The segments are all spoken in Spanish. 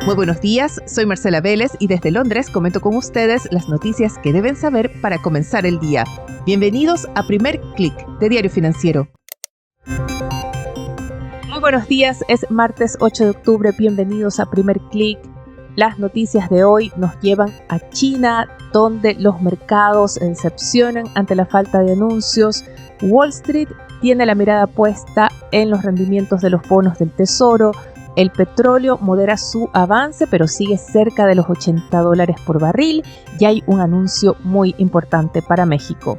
Muy buenos días, soy Marcela Vélez y desde Londres comento con ustedes las noticias que deben saber para comenzar el día. Bienvenidos a Primer Click de Diario Financiero. Muy buenos días, es martes 8 de octubre, bienvenidos a Primer Click. Las noticias de hoy nos llevan a China, donde los mercados se decepcionan ante la falta de anuncios. Wall Street tiene la mirada puesta en los rendimientos de los bonos del Tesoro. El petróleo modera su avance, pero sigue cerca de los $80 por barril y hay un anuncio muy importante para México.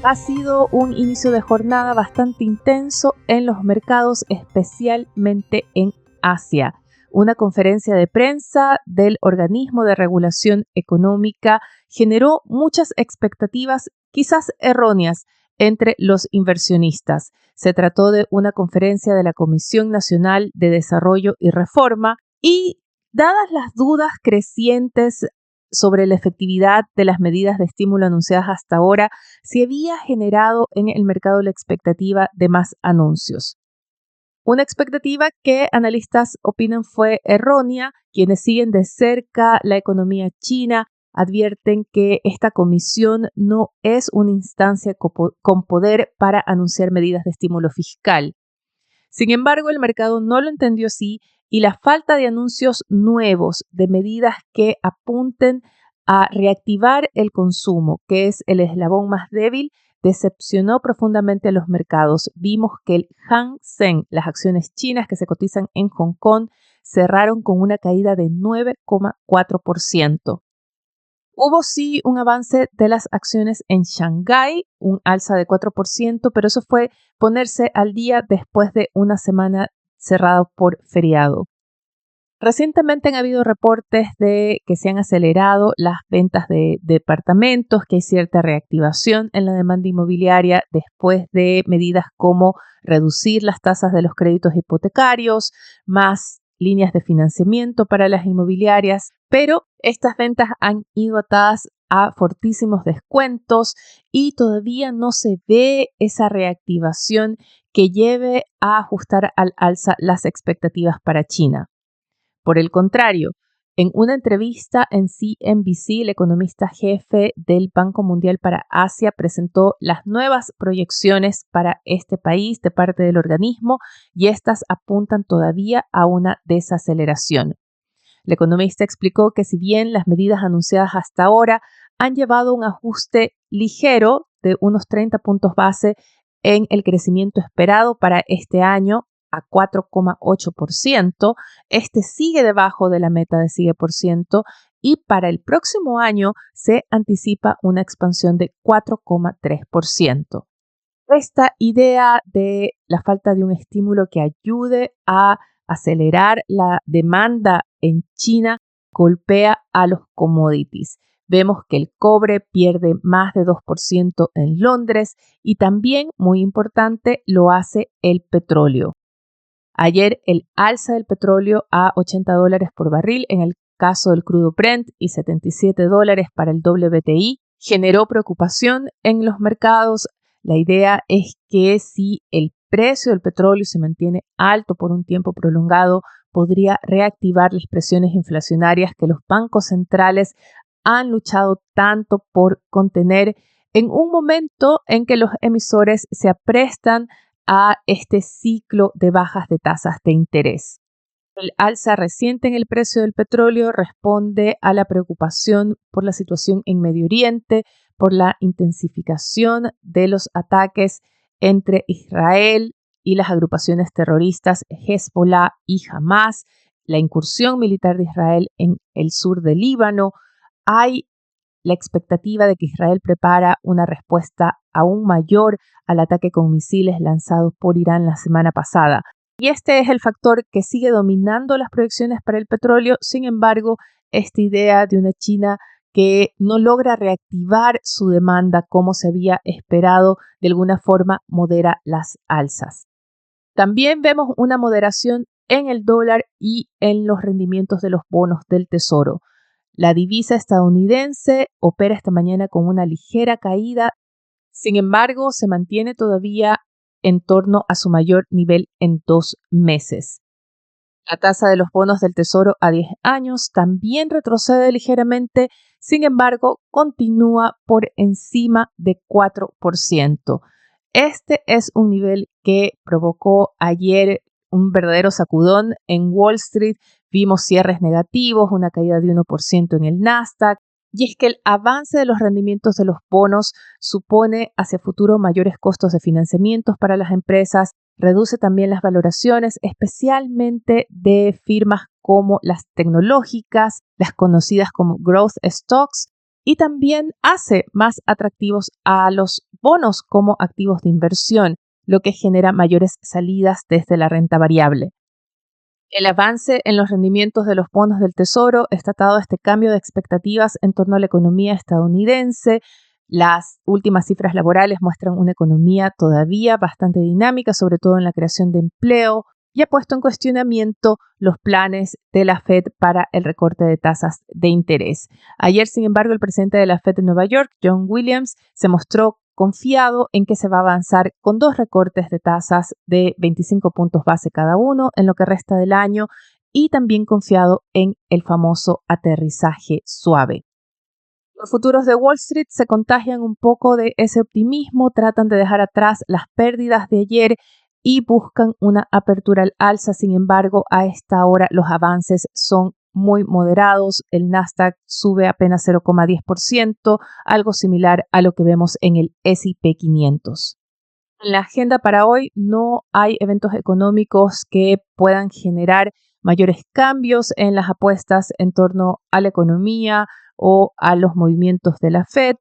Ha sido un inicio de jornada bastante intenso en los mercados, especialmente en Asia. Una conferencia de prensa del Organismo de Regulación Económica generó muchas expectativas, quizás erróneas, entre los inversionistas. Se trató de una conferencia de la Comisión Nacional de Desarrollo y Reforma y, dadas las dudas crecientes sobre la efectividad de las medidas de estímulo anunciadas hasta ahora, se había generado en el mercado la expectativa de más anuncios. Una expectativa que analistas opinan fue errónea. Quienes siguen de cerca la economía china advierten que esta comisión no es una instancia con poder para anunciar medidas de estímulo fiscal. Sin embargo, el mercado no lo entendió así y la falta de anuncios nuevos de medidas que apunten a reactivar el consumo, que es el eslabón más débil, decepcionó profundamente a los mercados. Vimos que el Hang Seng, las acciones chinas que se cotizan en Hong Kong, cerraron con una caída de 9,4%. Hubo sí un avance de las acciones en Shanghái, un alza de 4%, pero eso fue ponerse al día después de una semana cerrada por feriado. Recientemente han habido reportes de que se han acelerado las ventas de departamentos, que hay cierta reactivación en la demanda inmobiliaria después de medidas como reducir las tasas de los créditos hipotecarios, más líneas de financiamiento para las inmobiliarias, pero estas ventas han ido atadas a fortísimos descuentos y todavía no se ve esa reactivación que lleve a ajustar al alza las expectativas para China. Por el contrario, en una entrevista en CNBC, el economista jefe del Banco Mundial para Asia presentó las nuevas proyecciones para este país de parte del organismo y estas apuntan todavía a una desaceleración. El economista explicó que si bien las medidas anunciadas hasta ahora han llevado un ajuste ligero de unos 30 puntos base en el crecimiento esperado para este año, a 4,8%, este sigue debajo de la meta de 5% y para el próximo año se anticipa una expansión de 4,3%. Esta idea de la falta de un estímulo que ayude a acelerar la demanda en China golpea a los commodities. Vemos que el cobre pierde más de 2% en Londres y también, muy importante, lo hace el petróleo. Ayer el alza del petróleo a $80 por barril en el caso del crudo Brent y $77 para el WTI generó preocupación en los mercados. La idea es que si el precio del petróleo se mantiene alto por un tiempo prolongado, podría reactivar las presiones inflacionarias que los bancos centrales han luchado tanto por contener en un momento en que los emisores se aprestan a este ciclo de bajas de tasas de interés. El alza reciente en el precio del petróleo responde a la preocupación por la situación en Medio Oriente, por la intensificación de los ataques entre Israel y las agrupaciones terroristas Hezbollah y Hamas, la incursión militar de Israel en el sur del Líbano. Hay la expectativa de que Israel prepara una respuesta aún mayor al ataque con misiles lanzados por Irán la semana pasada. Y este es el factor que sigue dominando las proyecciones para el petróleo. Sin embargo, esta idea de una China que no logra reactivar su demanda como se había esperado, de alguna forma modera las alzas. También vemos una moderación en el dólar y en los rendimientos de los bonos del Tesoro. La divisa estadounidense opera esta mañana con una ligera caída. Sin embargo, se mantiene todavía en torno a su mayor nivel en 2 meses. La tasa de los bonos del Tesoro a 10 años también retrocede ligeramente, sin embargo, continúa por encima de 4%. Este es un nivel que provocó ayer un verdadero sacudón en Wall Street. Vimos cierres negativos, una caída de 1% en el Nasdaq. Y es que el avance de los rendimientos de los bonos supone hacia futuro mayores costos de financiamiento para las empresas, reduce también las valoraciones, especialmente de firmas como las tecnológicas, las conocidas como growth stocks, y también hace más atractivos a los bonos como activos de inversión, lo que genera mayores salidas desde la renta variable. El avance en los rendimientos de los bonos del Tesoro está atado a este cambio de expectativas en torno a la economía estadounidense. Las últimas cifras laborales muestran una economía todavía bastante dinámica, sobre todo en la creación de empleo, y ha puesto en cuestionamiento los planes de la Fed para el recorte de tasas de interés. Ayer, sin embargo, el presidente de la Fed de Nueva York, John Williams, se mostró confiado en que se va a avanzar con 2 recortes de tasas de 25 puntos base cada uno en lo que resta del año, y también confiado en el famoso aterrizaje suave. Los futuros de Wall Street se contagian un poco de ese optimismo, tratan de dejar atrás las pérdidas de ayer y buscan una apertura al alza. Sin embargo, a esta hora los avances son muy moderados. El Nasdaq sube apenas 0,10%, algo similar a lo que vemos en el S&P 500. En la agenda para hoy no hay eventos económicos que puedan generar mayores cambios en las apuestas en torno a la economía o a los movimientos de la Fed.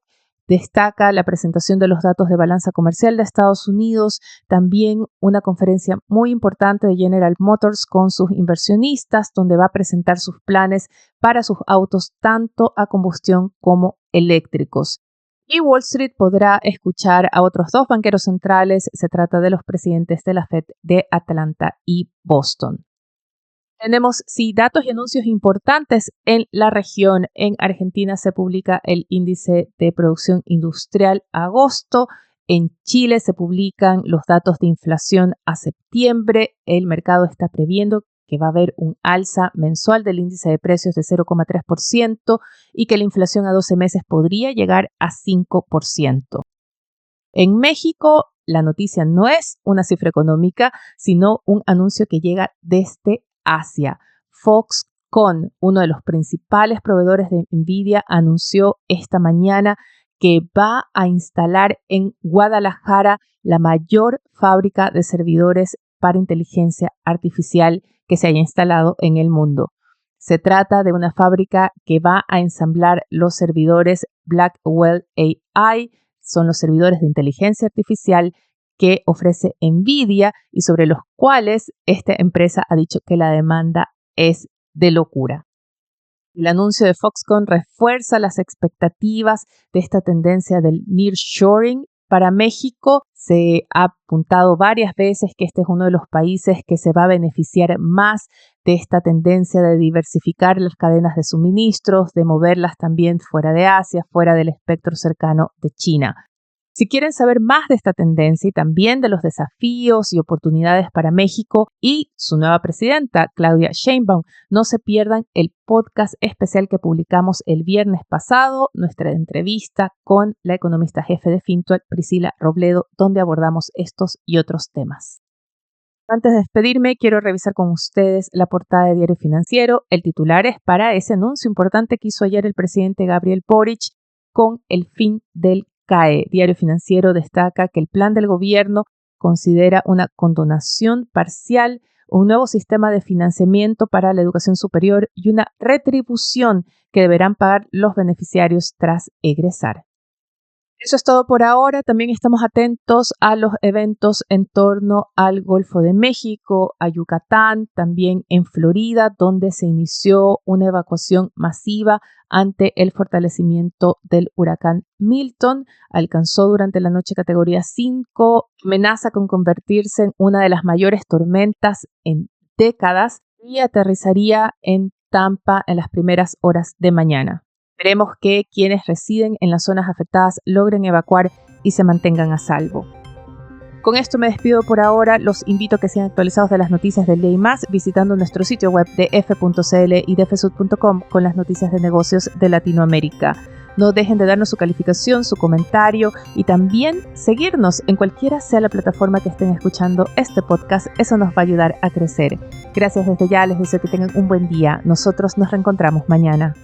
Destaca la presentación de los datos de balanza comercial de Estados Unidos, también una conferencia muy importante de General Motors con sus inversionistas, donde va a presentar sus planes para sus autos tanto a combustión como eléctricos. Y Wall Street podrá escuchar a otros 2 banqueros centrales. Se trata de los presidentes de la Fed de Atlanta y Boston. Tenemos datos y anuncios importantes en la región. En Argentina se publica el índice de producción industrial a agosto. En Chile se publican los datos de inflación a septiembre. El mercado está previendo que va a haber un alza mensual del índice de precios de 0,3% y que la inflación a 12 meses podría llegar a 5%. En México, la noticia no es una cifra económica, sino un anuncio que llega desde Asia. Foxconn, uno de los principales proveedores de Nvidia, anunció esta mañana que va a instalar en Guadalajara la mayor fábrica de servidores para inteligencia artificial que se haya instalado en el mundo. Se trata de una fábrica que va a ensamblar los servidores Blackwell AI, son los servidores de inteligencia artificial que ofrece Nvidia y sobre los cuales esta empresa ha dicho que la demanda es de locura. El anuncio de Foxconn refuerza las expectativas de esta tendencia del nearshoring. Para México se ha apuntado varias veces que este es uno de los países que se va a beneficiar más de esta tendencia de diversificar las cadenas de suministros, de moverlas también fuera de Asia, fuera del espectro cercano de China. Si quieren saber más de esta tendencia y también de los desafíos y oportunidades para México y su nueva presidenta, Claudia Sheinbaum, no se pierdan el podcast especial que publicamos el viernes pasado, nuestra entrevista con la economista jefe de Fintual, Priscila Robledo, donde abordamos estos y otros temas. Antes de despedirme, quiero revisar con ustedes la portada de Diario Financiero. El titular es para ese anuncio importante que hizo ayer el presidente Gabriel Boric con el fin del CAE. Diario Financiero destaca que el plan del gobierno considera una condonación parcial, un nuevo sistema de financiamiento para la educación superior y una retribución que deberán pagar los beneficiarios tras egresar. Eso es todo por ahora. También estamos atentos a los eventos en torno al Golfo de México, a Yucatán, también en Florida, donde se inició una evacuación masiva ante el fortalecimiento del huracán Milton. Alcanzó durante la noche categoría 5, amenaza con convertirse en una de las mayores tormentas en décadas y aterrizaría en Tampa en las primeras horas de mañana. Esperemos que quienes residen en las zonas afectadas logren evacuar y se mantengan a salvo. Con esto me despido por ahora. Los invito a que sean actualizados de las noticias del día y más visitando nuestro sitio web de f.cl y dfsud.com con las noticias de negocios de Latinoamérica. No dejen de darnos su calificación, su comentario y también seguirnos en cualquiera sea la plataforma que estén escuchando este podcast. Eso nos va a ayudar a crecer. Gracias desde ya, les deseo que tengan un buen día. Nosotros nos reencontramos mañana.